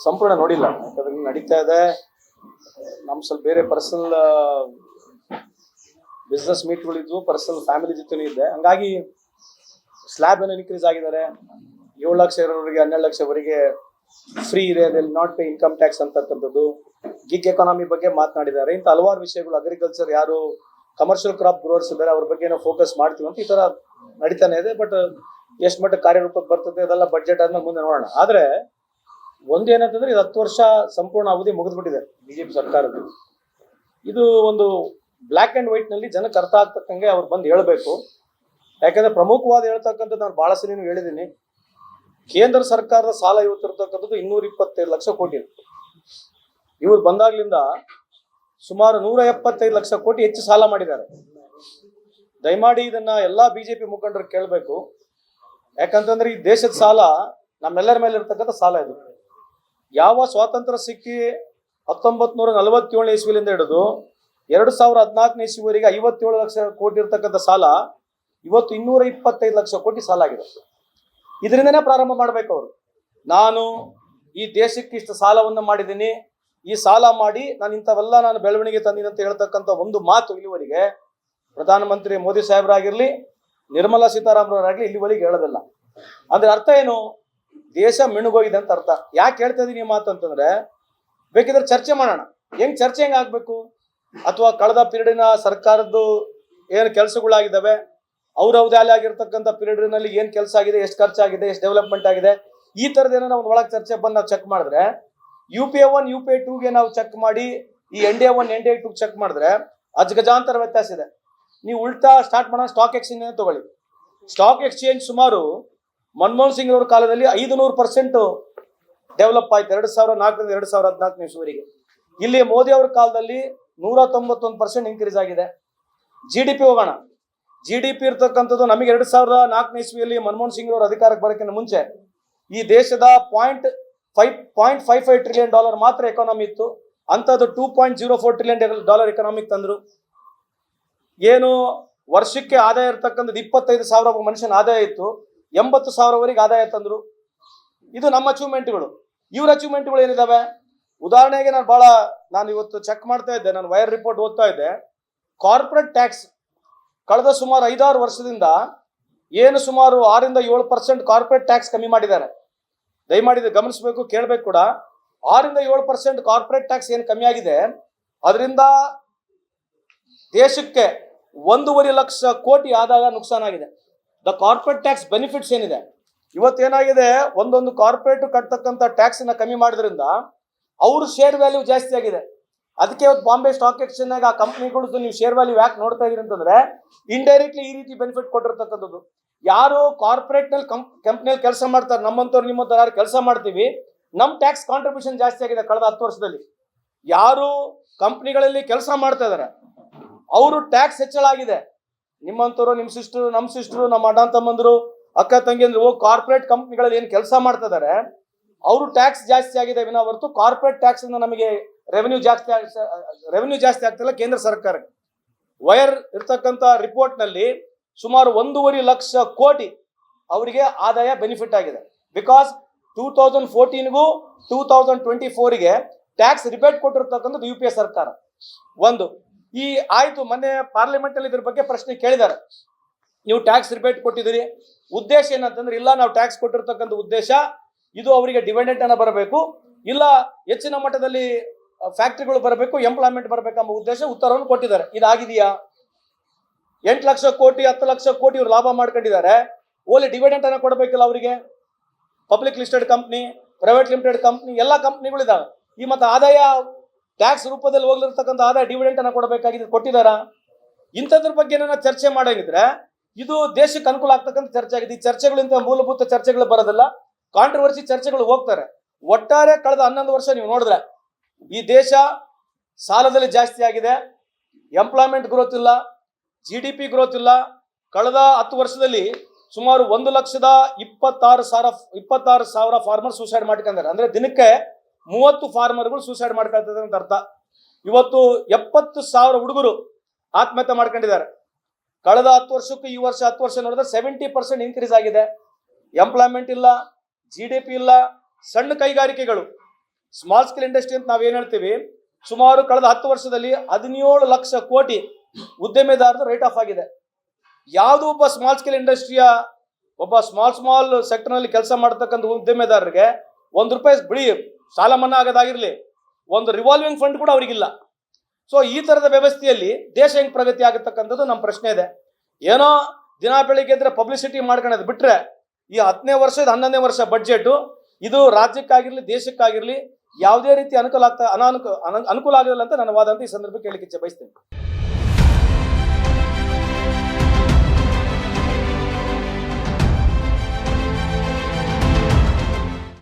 ಸಂಪೂರ್ಣ ನೋಡಿಲ್ಲ, ಯಾಕಂದ್ರೆ ನಡೀತಾ ಇದೆ. ನಮ್ ಸ್ವಲ್ಪ ಬೇರೆ ಪರ್ಸನಲ್ ಬಿಸ್ನೆಸ್ ಮೀಟ್ಗಳಿದ್ವು, ಪರ್ಸನಲ್ ಫ್ಯಾಮಿಲಿ ಜೊತೆ ಇದ್ದೆ. ಹಂಗಾಗಿ ಸ್ಲ್ಯಾಬ್ ಏನು ಇನ್ಕ್ರೀಸ್ ಆಗಿದ್ದಾರೆ. 7 ಲಕ್ಷ ಇರೋರಿಗೆ 12 ಲಕ್ಷವರೆಗೆ ಫ್ರೀ ಇದೆ, ಅದರಲ್ಲಿ ನಾಟ್ ಪೇ ಇನ್ಕಮ್ ಟ್ಯಾಕ್ಸ್ ಅಂತಕ್ಕಂಥದ್ದು. ಗಿಗ್ ಎಕಾನಮಿ ಬಗ್ಗೆ ಮಾತನಾಡಿದ್ದಾರೆ. ಇಂಥ ಹಲವಾರು ವಿಷಯಗಳು, ಅಗ್ರಿಕಲ್ಚರ್ ಯಾರು ಕಮರ್ಷಿಯಲ್ ಕ್ರಾಪ್ ಗ್ರೋವರ್ಸ್ ಇದ್ದಾರೆ ಅವ್ರ ಬಗ್ಗೆ ನಾವು ಫೋಕಸ್ ಮಾಡ್ತೀವಿ ಅಂತ ಈ ತರ ನಡೀತಾನೆ ಇದೆ. ಬಟ್ ಎಷ್ಟು ಮಟ್ಟಿಗೆ ಕಾರ್ಯರೂಪಕ್ಕೆ ಬರ್ತದೆ ಅದೆಲ್ಲ ಬಡ್ಜೆಟ್ ಆದ್ಮೇಲೆ ಮುಂದೆ ನೋಡೋಣ. ಆದ್ರೆ ಒಂದೇನಂತಂದ್ರೆ ಇದು 10 ವರ್ಷ ಸಂಪೂರ್ಣ ಅವಧಿ ಮುಗಿದ್ಬಿಟ್ಟಿದೆ ಬಿಜೆಪಿ ಸರ್ಕಾರದ್ದು. ಇದು ಒಂದು ಬ್ಲ್ಯಾಕ್ ಅಂಡ್ ವೈಟ್ ನಲ್ಲಿ ಜನಕ್ಕೆ ಅರ್ಥ ಆಗ್ತಕ್ಕಂಗೆ ಅವ್ರು ಬಂದು ಹೇಳ್ಬೇಕು. ಯಾಕಂದ್ರೆ ಪ್ರಮುಖವಾದ ಹೇಳ್ತಕ್ಕಂಥದ್ದು ನಾನು ಬಹಳ ಸಲ ಹೇಳಿದ್ದೀನಿ. ಕೇಂದ್ರ ಸರ್ಕಾರದ ಸಾಲ ಇವತ್ತಿರ್ತಕ್ಕಂಥದ್ದು 225 ಲಕ್ಷ ಕೋಟಿ. ಇವ್ರು ಬಂದಾಗ್ಲಿಂದ ಸುಮಾರು 175 ಲಕ್ಷ ಕೋಟಿ ಹೆಚ್ಚು ಸಾಲ ಮಾಡಿದ್ದಾರೆ. ದಯಮಾಡಿ ಇದನ್ನ ಎಲ್ಲಾ ಬಿಜೆಪಿ ಮುಖಂಡರು ಕೇಳಬೇಕು. ಯಾಕಂತಂದ್ರೆ ಈ ದೇಶದ ಸಾಲ ನಮ್ಮೆಲ್ಲರ ಮೇಲೆ ಇರ್ತಕ್ಕಂಥ ಸಾಲ ಇದು. ಯಾವ ಸ್ವಾತಂತ್ರ್ಯ ಸಿಕ್ಕಿ 1947 ಇಸ್ವಿಲಿಂದ ಹಿಡಿದು 2014 ಇಸ್ವಿವರೆಗೆ 57 ಲಕ್ಷ ಕೋಟಿ ಇರ್ತಕ್ಕಂಥ ಸಾಲ ಇವತ್ತು 225 ಲಕ್ಷ ಕೋಟಿ ಸಾಲ ಆಗಿದೆ. ಇದರಿಂದನೇ ಪ್ರಾರಂಭ ಮಾಡ್ಬೇಕು ಅವರು. ನಾನು ಈ ದೇಶಕ್ಕೆ ಇಷ್ಟು ಸಾಲವನ್ನು ಮಾಡಿದ್ದೀನಿ, ಈ ಸಾಲ ಮಾಡಿ ನಾನು ಇಂಥವೆಲ್ಲ ನಾನು ಬೆಳವಣಿಗೆ ತಂದಿನಿ ಅಂತ ಹೇಳ್ತಕ್ಕಂಥ ಒಂದು ಮಾತು ಇಲ್ಲಿವರೆಗೆ ಪ್ರಧಾನಮಂತ್ರಿ ಮೋದಿ ಸಾಹೇಬರಾಗಿರ್ಲಿ, ನಿರ್ಮಲಾ ಸೀತಾರಾಮನ್ ಇಲ್ಲಿವರೆಗೆ ಹೇಳೋದಿಲ್ಲ. ಅಂದ್ರೆ ಅರ್ಥ ಏನು? ದೇಶ ಮಿಣುಗೋಗಿದೆ ಅಂತ ಅರ್ಥ. ಯಾಕೆ ಹೇಳ್ತಾ ಇದೀನಿ ಮಾತು ಅಂತಂದ್ರೆ, ಬೇಕಿದ್ರೆ ಚರ್ಚೆ ಮಾಡೋಣ. ಚರ್ಚೆ ಹೆಂಗ್ ಆಗ್ಬೇಕು? ಅಥವಾ ಕಳೆದ ಪೀರಿಯಡಿನ ಸರ್ಕಾರದ್ದು ಏನು ಕೆಲಸಗಳಾಗಿದ್ದಾವೆ, ಅವ್ರವ್ದೇ ಆಗಿರ್ತಕ್ಕಂಥ ಪೀರಿಯಡ್ನಲ್ಲಿ ಏನ್ ಕೆಲಸ ಆಗಿದೆ, ಎಷ್ಟು ಖರ್ಚಾಗಿದೆ, ಎಷ್ಟು ಡೆವಲಪ್ಮೆಂಟ್ ಆಗಿದೆ, ಈ ತರದ ಏನೋ ನಾವು ಒಳಗೆ ಚರ್ಚೆ ಬಂದು ನಾವು ಚೆಕ್ ಮಾಡಿದ್ರೆ, UPA 1 UPA 2ಗೆ ನಾವು ಚೆಕ್ ಮಾಡಿ ಈ NDA 1 NDA 2 ಚೆಕ್ ಮಾಡಿದ್ರೆ ಅಜಗಜಾಂತರ ವ್ಯತ್ಯಾಸ ಇದೆ. ನೀವು ಉಲ್ಟಾ ಸ್ಟಾರ್ಟ್ ಮಾಡೋಣ, ಸ್ಟಾಕ್ ಎಕ್ಸ್ಚೇಂಜ್ ತಗೊಳ್ಳಿ. ಸ್ಟಾಕ್ ಎಕ್ಸ್ಚೇಂಜ್ ಸುಮಾರು ಮನಮೋಹನ್ ಸಿಂಗ್ ಅವರ ಕಾಲದಲ್ಲಿ 500% ಡೆವಲಪ್ ಆಯ್ತು 2004ರಿಂದ 2014 ಇಸ್ವಿವರೆಗೆ. ಇಲ್ಲಿ ಮೋದಿ ಅವರ ಕಾಲದಲ್ಲಿ 191% ಇನ್ಕ್ರೀಸ್ ಆಗಿದೆ. GDP ಹೋಗೋಣ. GDP ಇರ್ತಕ್ಕಂಥದ್ದು ನಮಗೆ 2004 ಇಸ್ವಿಯಲ್ಲಿ ಮನಮೋಹನ್ ಸಿಂಗ್ ಅವರು ಅಧಿಕಾರಕ್ಕೆ ಬರೋಕ್ಕಿಂತ ಮುಂಚೆ ಈ ದೇಶದ $0.55 ಟ್ರಿಲಿಯನ್ ಮಾತ್ರ ಎಕಾನಮಿ ಇತ್ತು. ಅಂಥದ್ದು $2.04 ಟ್ರಿಲಿಯನ್ ಎಕಾನಮಿಕ್ ತಂದ್ರು. ಏನು ವರ್ಷಕ್ಕೆ ಆದಾಯ ಇರ್ತಕ್ಕಂಥದ್ದು 25,000 ಮನುಷ್ಯನ ಆದಾಯ ಇತ್ತು, 80,000ವರೆಗೆ ಆದಾಯ ತಂದ್ರು. ಇದು ನಮ್ಮ ಅಚೀವ್ಮೆಂಟ್ಗಳು. ಇವ್ರ ಅಚೀವ್ಮೆಂಟ್ಗಳು ಏನಿದಾವೆ? ಉದಾಹರಣೆಗೆ ನಾನು ಇವತ್ತು ಚೆಕ್ ಮಾಡ್ತಾ ಇದ್ದೆ, ನಾನು ವೈರ್ ರಿಪೋರ್ಟ್ ಓದ್ತಾ ಇದ್ದೆ. ಕಾರ್ಪೊರೇಟ್ ಟ್ಯಾಕ್ಸ್ ಕಳೆದ ಸುಮಾರು 5-6 ವರ್ಷದಿಂದ ಏನು ಸುಮಾರು 6ರಿಂದ 7% ಕಾರ್ಪೊರೇಟ್ ಟ್ಯಾಕ್ಸ್ ಕಮ್ಮಿ ಮಾಡಿದ್ದಾರೆ. ದಯಮಾಡಿ ಗಮನಿಸಬೇಕು, ಕೇಳಬೇಕು ಕೂಡ. 6ರಿಂದ 7% ಕಾರ್ಪೊರೇಟ್ ಟ್ಯಾಕ್ಸ್ ಏನು ಕಮ್ಮಿ ಆಗಿದೆ, ಅದರಿಂದ ದೇಶಕ್ಕೆ 1.5 ಲಕ್ಷ ಕೋಟಿ ಆದಾಯ ನುಕ್ಸಾನಾಗಿದೆ. ದ ಕಾರ್ಪೊರೇಟ್ ಟ್ಯಾಕ್ಸ್ ಬೆನಿಫಿಟ್ಸ್ ಏನಿದೆ, ಇವತ್ತೇನಾಗಿದೆ, ಒಂದೊಂದು ಕಾರ್ಪೊರೇಟ್ ಕಟ್ತಕ್ಕಂಥ ಟ್ಯಾಕ್ಸ್ ನ ಕಮ್ಮಿ ಮಾಡೋದ್ರಿಂದ ಅವ್ರ ಶೇರ್ ವ್ಯಾಲ್ಯೂ ಜಾಸ್ತಿ ಆಗಿದೆ. ಅದಕ್ಕೆ ಇವತ್ತು ಬಾಂಬೆ ಸ್ಟಾಕ್ ಎಕ್ಸ್ಚೇಂಜ್ ಆ ಕಂಪ್ನಿಗಳು ನೀವು ಶೇರ್ ವ್ಯಾಲ್ಯೂ ಯಾಕೆ ನೋಡ್ತಾ ಇದೀರಿ ಅಂತಂದ್ರೆ, ಇಂಡೈರೆಕ್ಟ್ಲಿ ಈ ರೀತಿ ಬೆನಿಫಿಟ್ ಕೊಟ್ಟಿರ್ತಕ್ಕಂಥದ್ದು. ಯಾರು ಕಾರ್ಪೊರೇಟ್ ನಲ್ಲಿ ಕಂಪ್ನಿಯಲ್ಲಿ ಕೆಲಸ ಮಾಡ್ತಾರೆ, ನಿಮ್ಮಂತವ್ರು ಯಾರು ಕೆಲಸ ಮಾಡ್ತೀವಿ, ನಮ್ ಟ್ಯಾಕ್ಸ್ ಕಾಂಟ್ರಿಬ್ಯೂಷನ್ ಜಾಸ್ತಿ ಆಗಿದೆ ಕಳೆದ 10 ವರ್ಷದಲ್ಲಿ. ಯಾರು ಕಂಪ್ನಿಗಳಲ್ಲಿ ಕೆಲಸ ಮಾಡ್ತಾ ಇದಾರೆ ಅವರು ಟ್ಯಾಕ್ಸ್ ಹೆಚ್ಚಳ ಆಗಿದೆ. ನಿಮ್ಮಂತವ್ರು, ನಿಮ್ಮ ಸಿಸ್ಟರ್, ನಮ್ಮ ಸಿಸ್ಟರ್, ನಮ್ಮ ಅಣ್ಣ ತಮ್ಮಂದ್ರು, ಅಕ್ಕ ತಂಗಿಯಂದ್ರು ಕಾರ್ಪೊರೇಟ್ ಕಂಪ್ನಿಗಳಲ್ಲಿ ಏನು ಕೆಲಸ ಮಾಡ್ತಾ ಇದಾರೆ ಅವರು ಟ್ಯಾಕ್ಸ್ ಜಾಸ್ತಿ ಆಗಿದೆ ವಿನ ಹೊರತು ಕಾರ್ಪೊರೇಟ್ ಟ್ಯಾಕ್ಸ್ ಇಂದ ನಮಗೆ ರೆವೆನ್ಯೂ ಜಾಸ್ತಿ ಆಗ್ತಿಲ್ಲ ಕೇಂದ್ರ ಸರ್ಕಾರಕ್ಕೆ. ವೈರ್ ಇರ್ತಕ್ಕಂಥ ರಿಪೋರ್ಟ್ ನಲ್ಲಿ ಸುಮಾರು 1.5 ಲಕ್ಷ ಕೋಟಿ ಅವರಿಗೆ ಆದಾಯ ಬೆನಿಫಿಟ್ ಆಗಿದೆ. ಬಿಕಾಸ್ 2014ಗೂ 2024ಗೆ ಟ್ಯಾಕ್ಸ್ ರಿಬೇಟ್ ಕೊಟ್ಟಿರ್ತಕ್ಕಂಥದ್ದು UPA ಸರ್ಕಾರ. ಒಂದು ಈ ಆಯ್ತು. ಮೊನ್ನೆ ಪಾರ್ಲಿಮೆಂಟ್ ಅಲ್ಲಿ ಇದ್ರ ಬಗ್ಗೆ ಪ್ರಶ್ನೆ ಕೇಳಿದ್ದಾರೆ, ನೀವು ಟ್ಯಾಕ್ಸ್ ರಿಬೇಟ್ ಕೊಟ್ಟಿದ್ದೀರಿ, ಉದ್ದೇಶ ಏನಂತಂದ್ರೆ, ಇಲ್ಲ ನಾವು ಟ್ಯಾಕ್ಸ್ ಕೊಟ್ಟಿರ್ತಕ್ಕಂಥ ಉದ್ದೇಶ ಇದು ಅವರಿಗೆ ಡಿವಿಡೆಂಡ್ ಅನ್ನ ಬರಬೇಕು, ಇಲ್ಲ ಹೆಚ್ಚಿನ ಮಟ್ಟದಲ್ಲಿ ಫ್ಯಾಕ್ಟರಿಗಳು ಬರಬೇಕು, ಎಂಪ್ಲಾಯ್ಮೆಂಟ್ ಬರಬೇಕೆಂಬ ಉದ್ದೇಶ ಉತ್ತರವನ್ನು ಕೊಟ್ಟಿದ್ದಾರೆ. ಇದಾಗಿದೆಯಾ? 8 ಲಕ್ಷ ಕೋಟಿ 10 ಲಕ್ಷ ಕೋಟಿ ಇವ್ರು ಲಾಭ ಮಾಡ್ಕೊಂಡಿದ್ದಾರೆ. ಓನ್ಲಿ ಡಿವಿಡೆಂಟ್ ಅನ್ನ ಕೊಡಬೇಕಿಲ್ಲ ಅವರಿಗೆ. Public listed company, private limited company, ಎಲ್ಲ ಕಂಪ್ನಿಗಳು ಇದಾವೆ. ಈ ಮತ್ತೆ ಆದಾಯ ಟ್ಯಾಕ್ಸ್ ರೂಪದಲ್ಲಿ ಹೋಗ್ಲಿರ್ತಕ್ಕಂಥ ಆದಾಯ ಡಿವಿಡೆಂಟ್ ಅನ್ನ ಕೊಡಬೇಕಾಗಿದೆ, ಕೊಟ್ಟಿದಾರ? ಇಂಥದ್ರ ಬಗ್ಗೆ ಏನಾರ ಚರ್ಚೆ ಮಾಡಂಗಿದ್ರೆ ಇದು ದೇಶಕ್ಕೆ ಅನುಕೂಲ ಆಗ್ತಕ್ಕಂಥ ಚರ್ಚೆ ಆಗಿದೆ. ಈ ಚರ್ಚೆಗಳಿಂದ ಮೂಲಭೂತ ಚರ್ಚೆಗಳು ಬರೋದಿಲ್ಲ, ಕಾಂಟ್ರವರ್ಸಿ ಚರ್ಚೆಗಳು ಹೋಗ್ತಾರೆ. ಒಟ್ಟಾರೆ ಕಳೆದ 11 ವರ್ಷ ನೀವು ನೋಡಿದ್ರೆ ಈ ದೇಶ ಸಾಲದಲ್ಲಿ ಜಾಸ್ತಿ ಆಗಿದೆ, ಎಂಪ್ಲಾಯ್ಮೆಂಟ್ ಗ್ರೋತ್ ಇಲ್ಲ, GDP ಗ್ರೋತ್ ಇಲ್ಲ. ಕಳೆದ 10 ವರ್ಷದಲ್ಲಿ ಸುಮಾರು 1,26,000 ಫಾರ್ಮರ್ ಸೂಸೈಡ್ ಮಾಡ್ಕೊಂಡಿದ್ದಾರೆ. ಅಂದ್ರೆ ದಿನಕ್ಕೆ 30 ಫಾರ್ಮರ್ಗಳು ಸೂಸೈಡ್ ಮಾಡ್ಕೊಳ್ತಿದ್ದಾರೆ ಅಂತ ಅರ್ಥ. ಇವತ್ತು 70,000 ಹುಡುಗರು ಆತ್ಮಹತ್ಯೆ ಮಾಡ್ಕೊಂಡಿದ್ದಾರೆ. ಕಳೆದ 10 ವರ್ಷಕ್ಕೂ ಈ ವರ್ಷ 10 ವರ್ಷ ನೋಡಿದ್ರೆ 70% ಇನ್ಕ್ರೀಸ್ ಆಗಿದೆ. ಎಂಪ್ಲಾಯ್ಮೆಂಟ್ ಇಲ್ಲ, GDP ಇಲ್ಲ. ಸಣ್ಣ ಕೈಗಾರಿಕೆಗಳು ಸ್ಮಾಲ್ ಸ್ಕೇಲ್ ಇಂಡಸ್ಟ್ರಿ ಅಂತ ನಾವೇನು ಹೇಳ್ತೀವಿ, ಸುಮಾರು ಕಳೆದ 10 ವರ್ಷದಲ್ಲಿ 17 ಲಕ್ಷ ಕೋಟಿ ಉದ್ಯಮೆದಾರರು ರೈಟ್ ಆಫ್ ಆಗಿದೆ. ಯಾವುದು ಒಬ್ಬ ಸ್ಮಾಲ್ ಸ್ಕೇಲ್ ಇಂಡಸ್ಟ್ರಿಯ ಒಬ್ಬ ಸ್ಮಾಲ್ ಸೆಕ್ಟರ್ನಲ್ಲಿ ಕೆಲಸ ಮಾಡ್ತಕ್ಕಂಥ ಉದ್ಯಮೆದಾರರಿಗೆ ₹1 ಬಿಳಿ ಸಾಲ ಮನ್ನಾ ಆಗೋದಾಗಿರ್ಲಿ, ಒಂದು ರಿವಾಲ್ವಿಂಗ್ ಫಂಡ್ ಕೂಡ ಅವರಿಗಿಲ್ಲ. ಸೊ ಈ ತರದ ವ್ಯವಸ್ಥೆಯಲ್ಲಿ ದೇಶ ಹೆಂಗ್ ಪ್ರಗತಿ ಆಗತಕ್ಕಂಥದ್ದು ನಮ್ಮ ಪ್ರಶ್ನೆ ಇದೆ. ಏನೋ ದಿನ ಬೆಳಿಗ್ಗೆ ಇದ್ರೆ ಪಬ್ಲಿಸಿಟಿ ಮಾಡ್ಕೊಳ್ಳೋದು ಬಿಟ್ರೆ ಈ 10ನೇ ವರ್ಷದ 11ನೇ ವರ್ಷ ಬಡ್ಜೆಟ್ ಇದು ರಾಜ್ಯಕ್ಕಾಗಿರ್ಲಿ ದೇಶಕ್ಕಾಗಿರ್ಲಿ ಯಾವುದೇ ರೀತಿ ಅನುಕೂಲ ಆಗೋದಿಲ್ಲ ಅಂತ ನನ್ನ ವಾದ ಅಂತ ಈ ಸಂದರ್ಭಕ್ಕೆ ಹೇಳಿಕ್ಕೆ ಬಯಸ್ತೇನೆ.